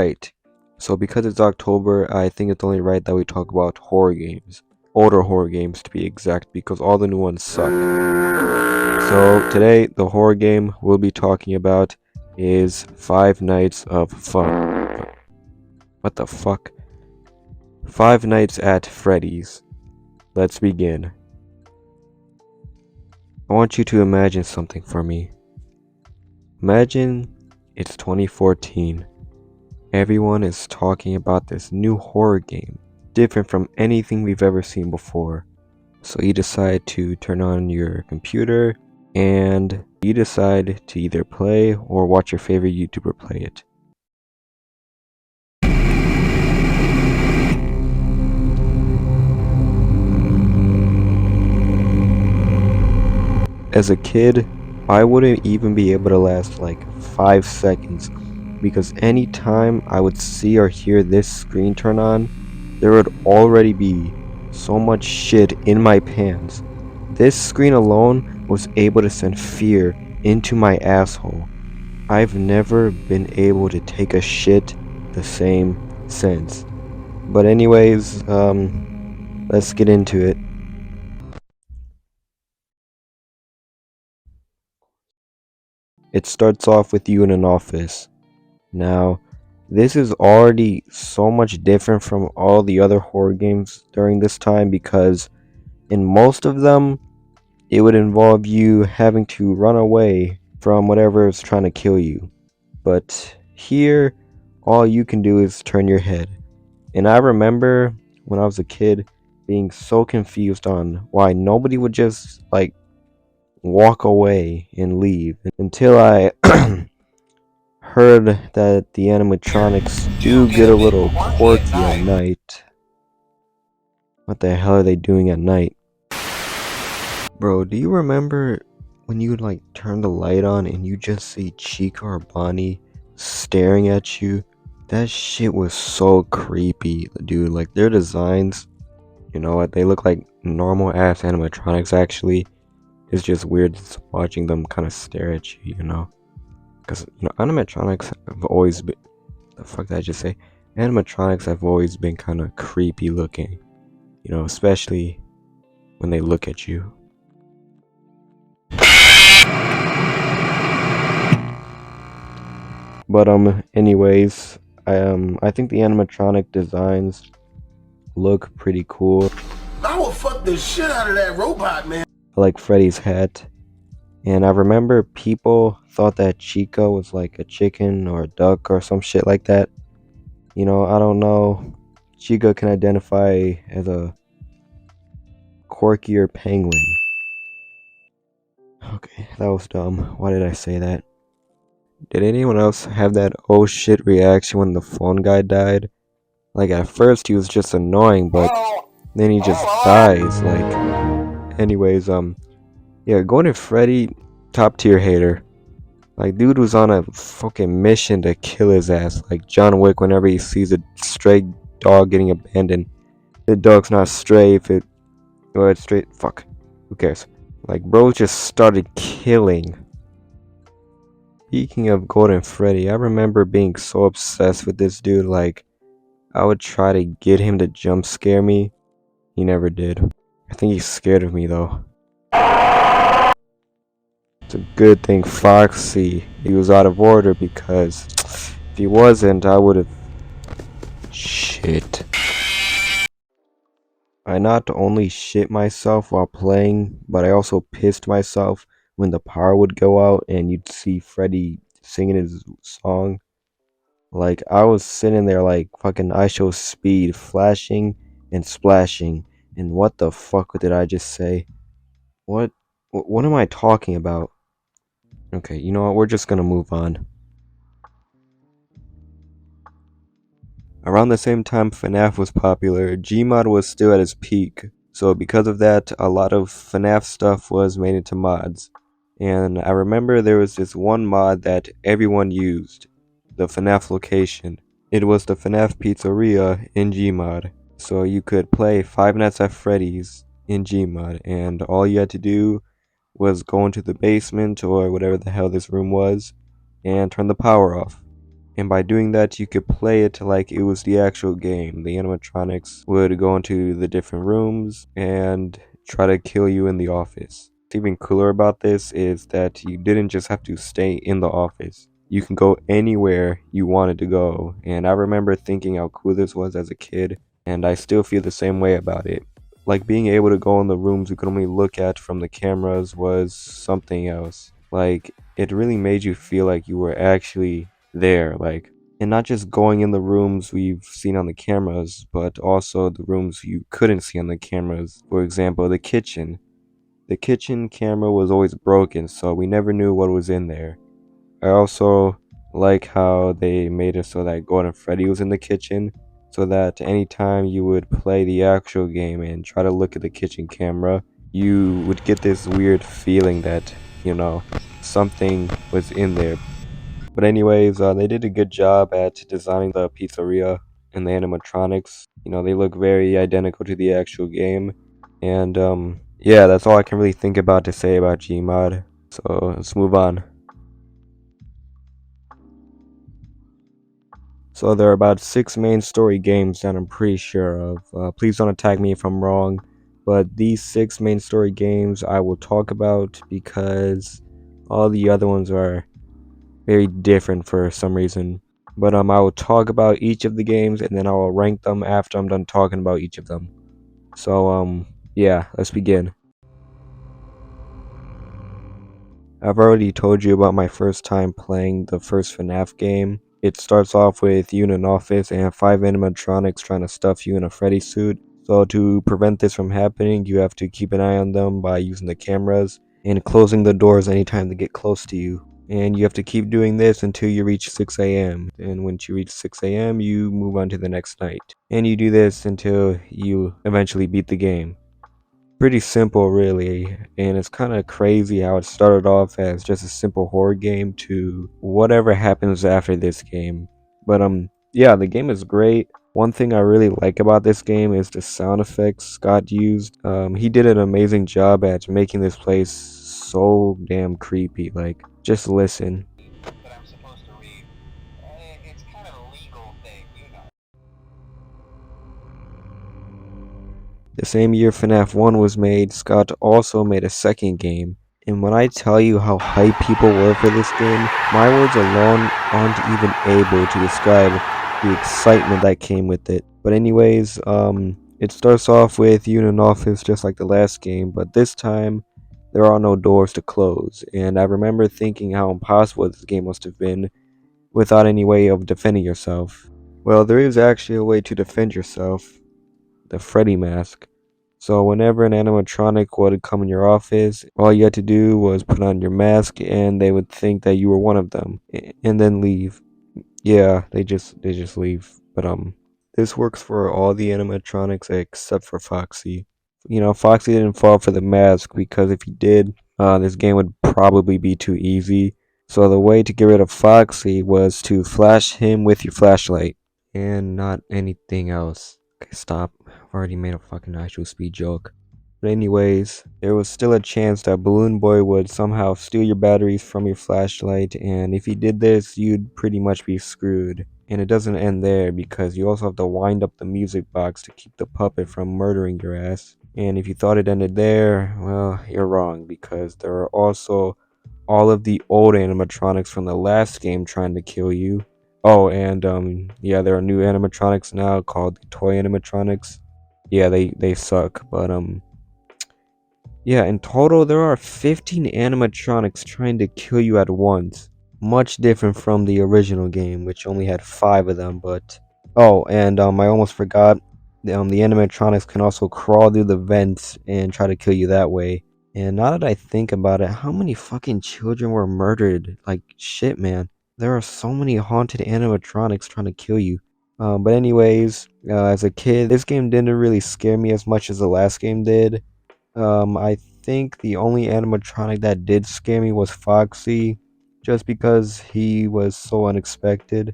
right. So because it's October, I think it's only right that we talk about horror games. Older horror games to be exact, because all the new ones suck. So today, the horror game we'll be talking about is Five Nights of Fun. What the fuck? Five Nights at Freddy's. Let's begin. I want you to imagine something for me. Imagine it's 2014. Everyone is talking about this new horror game, different from anything we've ever seen before. So you decide to turn on your computer and you decide to either play or watch your favorite YouTuber play it. As a kid, I wouldn't even be able to last like 5 seconds because anytime I would see or hear this screen turn on, there would already be so much shit in my pants. This screen alone was able to send fear into my asshole. I've never been able to take a shit the same since. But anyways, let's get into it. It starts off with you in an office. Now, this is already so much different from all the other horror games during this time because in most of them, it would involve you having to run away from whatever is trying to kill you. But here, all you can do is turn your head. And I remember when I was a kid being so confused on why nobody would just like walk away and leave until I heard that the animatronics do get a little quirky at night. What the hell are they doing at night? Bro, do you remember when you would like turn the light on and you just see Chica or Bonnie staring at you? That shit was so creepy, dude. Like their designs, you know what, they look like normal ass animatronics actually. It's just weird watching them kind of stare at you, you know? Because, you know, animatronics have always been, the fuck did I just say? Animatronics have always been kind of creepy looking, you know, especially when they look at you. But anyways, I think the animatronic designs look pretty cool. I will fuck the shit out of that robot, man. I like Freddy's hat. And I remember people thought that Chica was like a chicken or a duck or some shit like that. You know, I don't know. Chica can identify as a quirkier penguin. Okay, that was dumb. Why did I say that? Did anyone else have that oh shit reaction when the phone guy died? Like at first he was just annoying, but then he just dies. Like, anyways, yeah, Golden Freddy, top tier hater. Like, dude was on a fucking mission to kill his ass. Like John Wick, whenever he sees a stray dog getting abandoned, the dog's not stray if it, well, it's straight. Fuck, who cares? Like, bro just started killing. Speaking of Golden Freddy, I remember being so obsessed with this dude. Like, I would try to get him to jump scare me. He never did. I think he's scared of me though. It's a good thing Foxy, he was out of order, because if he wasn't, I would have... Shit. I not only shit myself while playing, but I also pissed myself when the power would go out and you'd see Freddy singing his song. Like, I was sitting there like fucking I Show Speed, flashing and splashing. And what the fuck did I just say? What am I talking about? Okay, you know what? We're just gonna move on. Around the same time FNAF was popular, Gmod was still at its peak. So because of that, a lot of FNAF stuff was made into mods. And I remember there was this one mod that everyone used, the FNAF location. It was the FNAF Pizzeria in Gmod. So you could play Five Nights at Freddy's in Gmod, and all you had to do was go into the basement or whatever the hell this room was and turn the power off. And by doing that, you could play it like it was the actual game. The animatronics would go into the different rooms and try to kill you in the office. What's even cooler about this is that you didn't just have to stay in the office. You can go anywhere you wanted to go. And I remember thinking how cool this was as a kid, and I still feel the same way about it. Like being able to go in the rooms you could only look at from the cameras was something else. Like it really made you feel like you were actually there, like, and not just going in the rooms we've seen on the cameras, but also the rooms you couldn't see on the cameras. For example, the kitchen. The kitchen camera was always broken, so we never knew what was in there. I also like how they made it so that Gordon Freddy was in the kitchen, so that anytime you would play the actual game and try to look at the kitchen camera, you would get this weird feeling that, something was in there. But anyways, they did a good job at designing the pizzeria and the animatronics. They look very identical to the actual game. And yeah, that's all I can really think about to say about Gmod. So let's move on. So there are about 6 main story games that I'm pretty sure of. Please don't attack me if I'm wrong. But these 6 main story games I will talk about because all the other ones are very different for some reason. But I will talk about each of the games and then I will rank them after I'm done talking about each of them. So yeah, let's begin. I've already told you about my first time playing the first FNAF game. It starts off with you in an office and 5 animatronics trying to stuff you in a Freddy suit. So to prevent this from happening, you have to keep an eye on them by using the cameras and closing the doors anytime they get close to you. And you have to keep doing this until you reach 6 a.m. And once you reach 6 a.m., you move on to the next night. And you do this until you eventually beat the game. Pretty simple, really, and it's kind of crazy how it started off as just a simple horror game to whatever happens after this game. But yeah, the game is great. One thing I really like about this game is the sound effects Scott used. He did an amazing job at making this place so damn creepy. Like, just listen. The same year FNAF 1 was made, Scott also made a second game. And when I tell you how hyped people were for this game, my words alone aren't even able to describe the excitement that came with it. But anyways, it starts off with you in an office just like the last game, but this time there are no doors to close. And I remember thinking how impossible this game must have been without any way of defending yourself. Well, there is actually a way to defend yourself, the Freddy mask. So whenever an animatronic would come in your office, all you had to do was put on your mask and they would think that you were one of them and then leave. Yeah, they just leave. But this works for all the animatronics except for Foxy. Foxy didn't fall for the mask because if he did, this game would probably be too easy. So the way to get rid of Foxy was to flash him with your flashlight and not anything else. Okay, stop. I've already made a fucking actual speed joke. But anyways, there was still a chance that Balloon Boy would somehow steal your batteries from your flashlight, and if he did this, you'd pretty much be screwed. And it doesn't end there, because you also have to wind up the music box to keep the puppet from murdering your ass. And if you thought it ended there, well, you're wrong, because there are also all of the old animatronics from the last game trying to kill you. Oh, and yeah, there are new animatronics now called the toy animatronics. Yeah, they suck, but yeah, in total there are 15 animatronics trying to kill you at once. Much different from the original game, which only had 5 of them, but oh, and I almost forgot, the animatronics can also crawl through the vents and try to kill you that way. And now that I think about it, how many fucking children were murdered? Like, shit, man. There are so many haunted animatronics trying to kill you. But anyways, as a kid, this game didn't really scare me as much as the last game did. I think the only animatronic that did scare me was Foxy, just because he was so unexpected.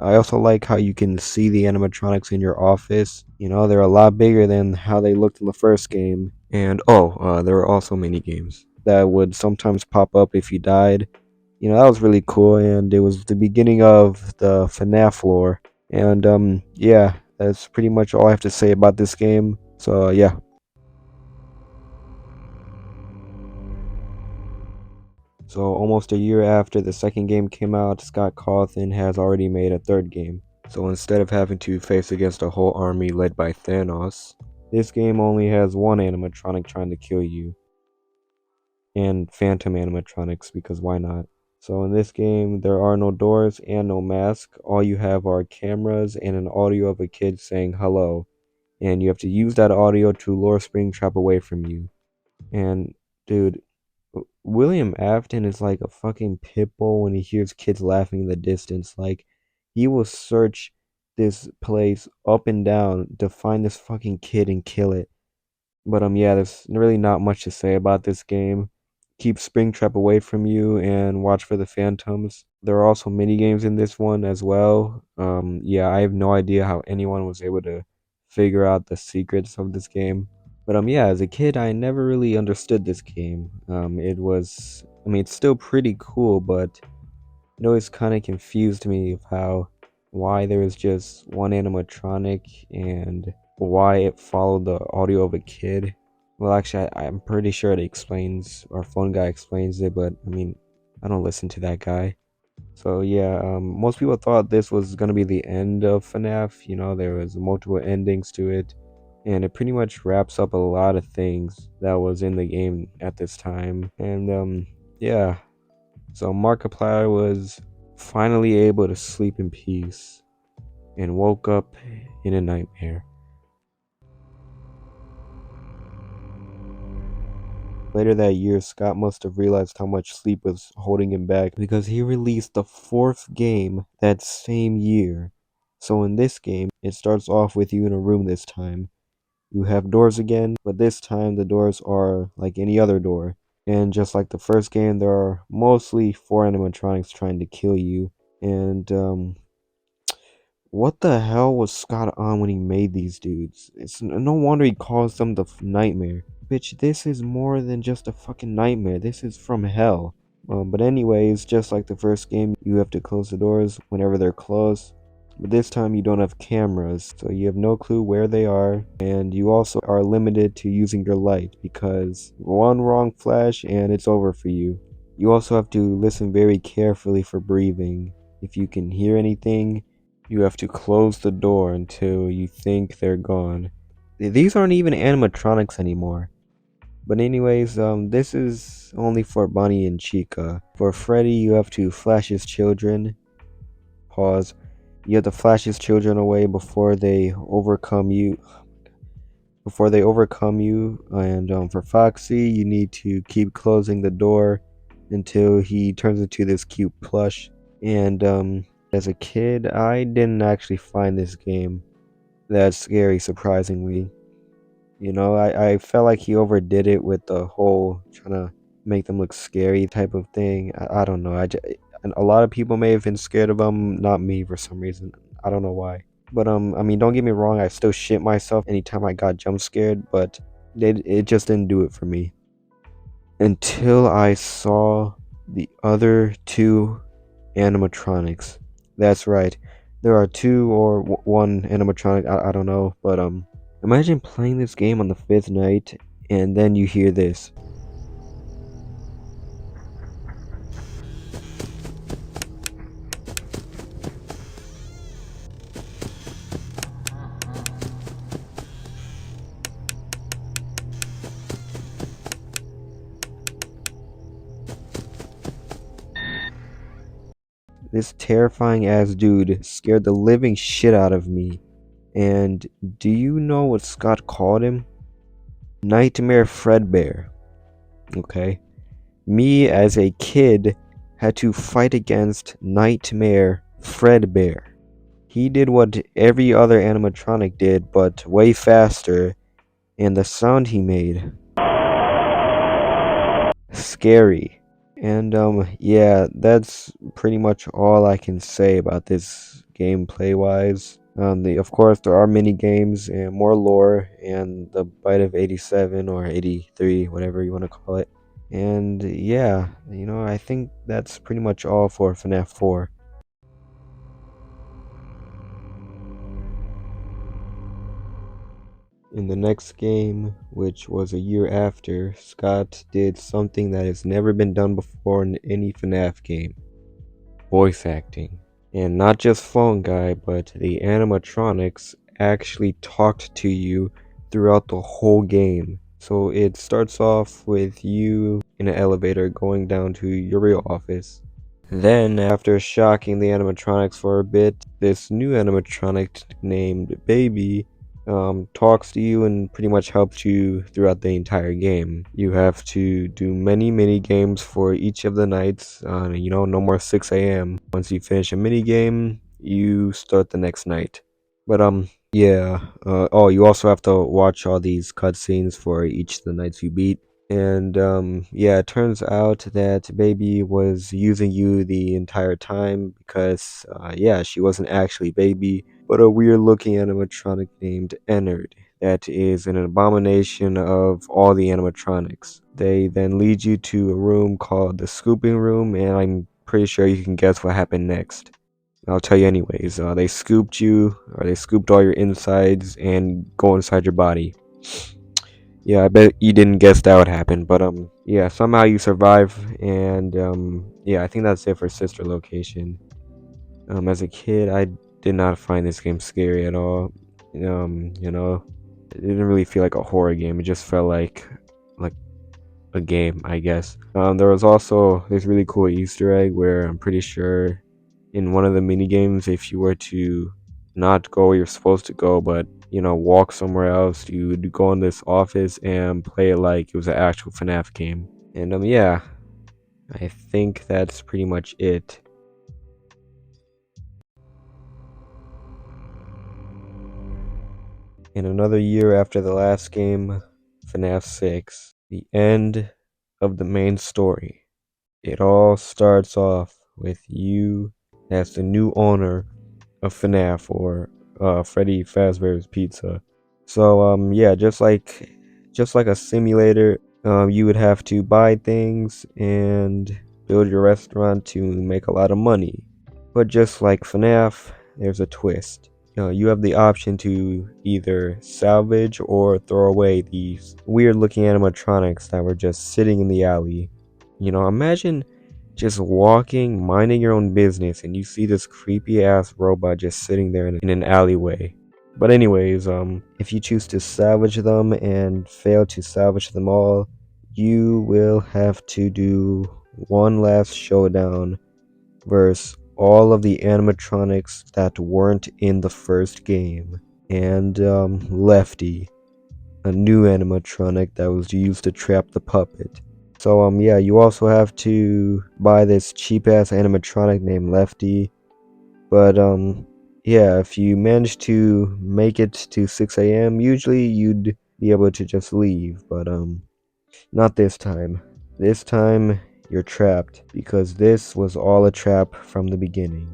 I also like how you can see the animatronics in your office. They're a lot bigger than how they looked in the first game. And oh, there are also mini games that would sometimes pop up if you died. That was really cool, and it was the beginning of the FNAF lore. And yeah, that's pretty much all I have to say about this game. So yeah. So almost a year after the second game came out, Scott Cawthon has already made a third game. So instead of having to face against a whole army led by Thanos, this game only has one animatronic trying to kill you. And phantom animatronics, because why not? So in this game, there are no doors and no mask. All you have are cameras and an audio of a kid saying hello. And you have to use that audio to lure Springtrap away from you. And dude, William Afton is like a fucking pit bull when he hears kids laughing in the distance. Like, he will search this place up and down to find this fucking kid and kill it. But yeah, there's really not much to say about this game. Keep Springtrap away from you and watch for the phantoms. There are also mini games in this one as well. Yeah, I have no idea how anyone was able to figure out the secrets of this game. But yeah, as a kid, I never really understood this game. It's still pretty cool, but it always kind of confused me of why there was just one animatronic and why it followed the audio of a kid. Well, actually, I'm pretty sure it explains, our phone guy explains it, but I don't listen to that guy. So yeah, most people thought this was gonna be the end of FNAF. There was multiple endings to it, and it pretty much wraps up a lot of things that was in the game at this time. And yeah, so Markiplier was finally able to sleep in peace and woke up in a nightmare. Later that year, Scott must have realized how much sleep was holding him back because he released the fourth game that same year. So in this game, it starts off with you in a room this time. You have doors again, but this time the doors are like any other door. And just like the first game, there are mostly four animatronics trying to kill you. And what the hell was Scott on when he made these dudes? It's no wonder he calls them the nightmare. Bitch, this is more than just a fucking nightmare. This is from hell. But anyways, just like the first game, you have to close the doors whenever they're closed. But this time you don't have cameras, so you have no clue where they are, and you also are limited to using your light because one wrong flash and it's over for you. You also have to listen very carefully for breathing. If you can hear anything, you have to close the door until you think they're gone. These aren't even animatronics anymore. But anyways, this is only for Bonnie and Chica. For Freddy, you have to flash his children. Pause. You have to flash his children away before they overcome you. And for Foxy, you need to keep closing the door until he turns into this cute plush. And as a kid, I didn't actually find this game that scary, surprisingly. I felt like he overdid it with the whole trying to make them look scary type of thing. I don't know. And a lot of people may have been scared of him, not me for some reason. I don't know why. But don't get me wrong. I still shit myself anytime I got jump scared, but it just didn't do it for me until I saw the other two animatronics. That's right. There are two or one animatronic. I don't know, but imagine playing this game on the fifth night and then you hear this. This terrifying ass dude scared the living shit out of me. And do you know what Scott called him? Nightmare Fredbear. Okay. Me as a kid had to fight against Nightmare Fredbear. He did what every other animatronic did, but way faster, and the sound he made, scary. And yeah, that's pretty much all I can say about this gameplay wise. Of course there are mini games and more lore and the bite of 87 or 83, whatever you want to call it. And yeah, I think that's pretty much all for FNAF 4. In the next game, which was a year after, Scott did something that has never been done before in any FNAF game: voice acting. And not just phone guy, but the animatronics actually talked to you throughout the whole game. So it starts off with you in an elevator going down to your real office. Then, after shocking the animatronics for a bit, this new animatronic named Baby talks to you and pretty much helps you throughout the entire game. You have to do many mini games for each of the nights. No more 6 a.m. Once you finish a mini game, you start the next night. But yeah. Oh, you also have to watch all these cutscenes for each of the nights you beat. And yeah, it turns out that Baby was using you the entire time because, yeah, she wasn't actually Baby, but a weird looking animatronic named Ennard that is an abomination of all the animatronics. They then lead you to a room called the Scooping Room, and I'm pretty sure you can guess what happened next. I'll tell you anyways. They scooped you, or they scooped all your insides and go inside your body. Yeah, I bet you didn't guess that would happen, but yeah, somehow you survive, and yeah, I think that's it for Sister Location. As a kid, I did not find this game scary at all. It didn't really feel like a horror game. It just felt like a game, I guess. There was also this really cool Easter egg where I'm pretty sure in one of the mini games, if you were to not go where you're supposed to go, but walk somewhere else, you'd go in this office and play it like it was an actual FNAF game. And yeah, I think that's pretty much it. In another year after the last game, FNAF 6, the end of the main story. It all starts off with you as the new owner of FNAF, or Freddy Fazbear's Pizza. So yeah, just like a simulator, you would have to buy things and build your restaurant to make a lot of money. But just like FNAF, there's a twist. You have the option to either salvage or throw away these weird looking animatronics that were just sitting in the alley. Imagine just walking, minding your own business, and you see this creepy ass robot just sitting there in an alleyway. But anyways, if you choose to salvage them and fail to salvage them all, you will have to do one last showdown versus all of the animatronics that weren't in the first game. And Lefty, a new animatronic that was used to trap the puppet. So yeah, you also have to buy this cheap ass animatronic named Lefty. But yeah, if you manage to make it to 6 a.m., usually you'd be able to just leave, but not this time. This time you're trapped because this was all a trap from the beginning.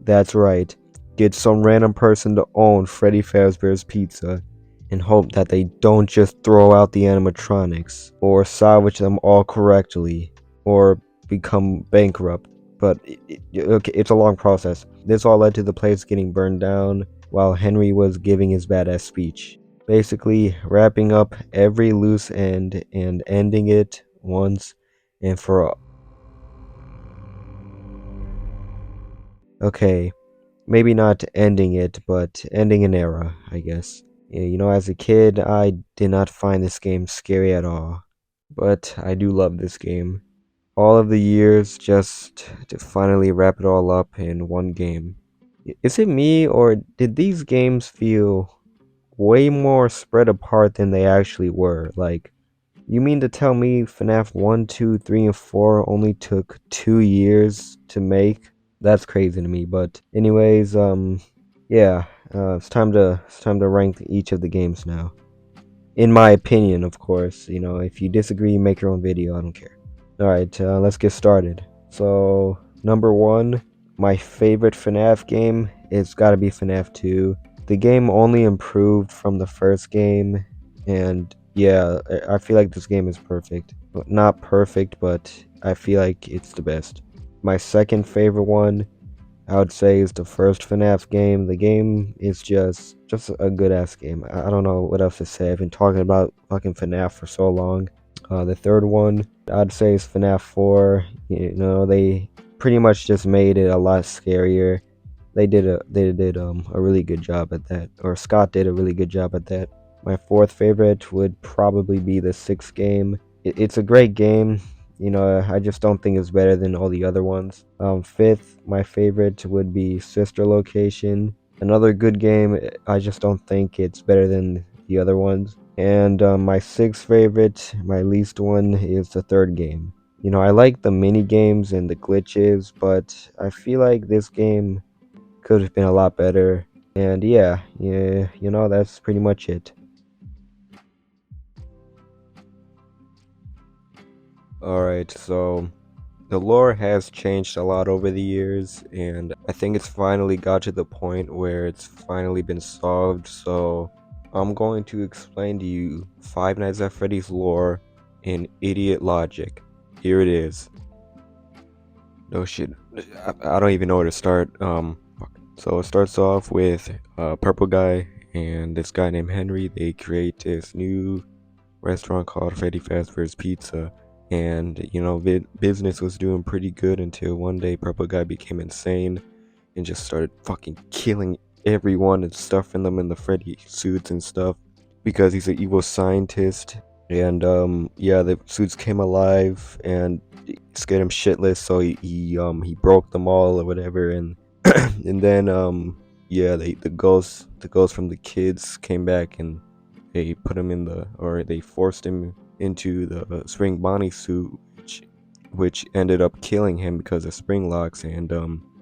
That's right. Get some random person to own Freddy Fazbear's Pizza and hope that they don't just throw out the animatronics or salvage them all correctly or become bankrupt. But okay, it's a long process. This all led to the place getting burned down while Henry was giving his badass speech. Basically, wrapping up every loose end and ending it once and for all. Okay, maybe not ending it, but ending an era, I guess. Yeah, as a kid, I did not find this game scary at all, but I do love this game. All of the years just to finally wrap it all up in one game. Is it me, or did these games feel way more spread apart than they actually were? Like, you mean to tell me FNAF 1, 2, 3, and 4 only took 2 years to make? That's crazy to me. But anyways, yeah, it's time to rank each of the games now. In my opinion, of course. If you disagree, make your own video. I don't care. All right, let's get started. So number one, my favorite FNAF game, it's got to be FNAF 2. The game only improved from the first game, and yeah, I feel like this game is perfect. Not perfect, but I feel like it's the best. My second favorite one, I would say, is the first FNAF game. The game is just a good ass game. I don't know what else to say. I've been talking about fucking FNAF for so long. The third one, I'd say, is FNAF 4. You know, they pretty much just made it a lot scarier. They did a really good job at that, or Scott did a really good job at that. My fourth favorite would probably be the sixth game. It's a great game. You know, I just don't think it's better than all the other ones. Fifth, my favorite would be Sister Location. Another good game. I just don't think it's better than the other ones. And my sixth favorite, my least one, is the third game. You know, I like the mini games and the glitches, but I feel like this game could have been a lot better. And yeah, you know, that's pretty much it. Alright, so the lore has changed a lot over the years, and I think it's finally got to the point where it's finally been solved. So I'm going to explain to you Five Nights at Freddy's lore in idiot logic. Here it is. No shit. I don't even know where to start. Fuck. So it starts off with Purple Guy and this guy named Henry. They create this new restaurant called Freddy Fazbear's Pizza, and you know, business was doing pretty good until one day Purple Guy became insane and just started fucking killing everyone and stuffing them in the Freddy suits and stuff because he's an evil scientist. And yeah, the suits came alive and it scared him shitless, so he broke them all or whatever. And and then yeah, the ghosts from the kids came back and they put him in they forced him into the Spring Bonnie suit, which ended up killing him because of spring locks. And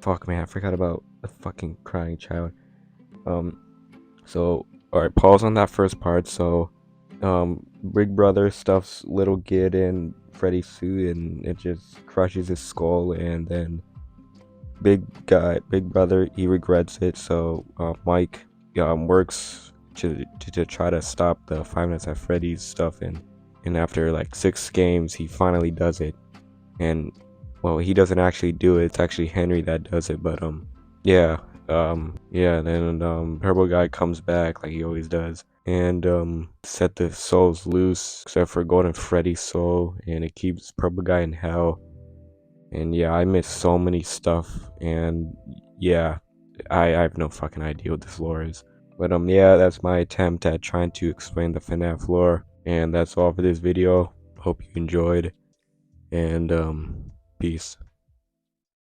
fuck man, I forgot about the fucking crying child. um so all right, pause on that first part. So Big Brother stuffs little kid in Freddy's suit and it just crushes his skull, and then Big Brother, he regrets it. So Mike works to try to stop the Five Nights at Freddy's stuff, and after like 6 games, he finally does it. And well, he doesn't actually do it. It's actually Henry that does it. But yeah, yeah. Then Purple Guy comes back like he always does, and set the souls loose, except for Golden Freddy's soul, and it keeps Purple Guy in hell. And yeah, I missed so many stuff, and yeah, I have no fucking idea what this lore is. But yeah, that's my attempt at trying to explain the FNAF lore, and that's all for this video. Hope you enjoyed, and peace.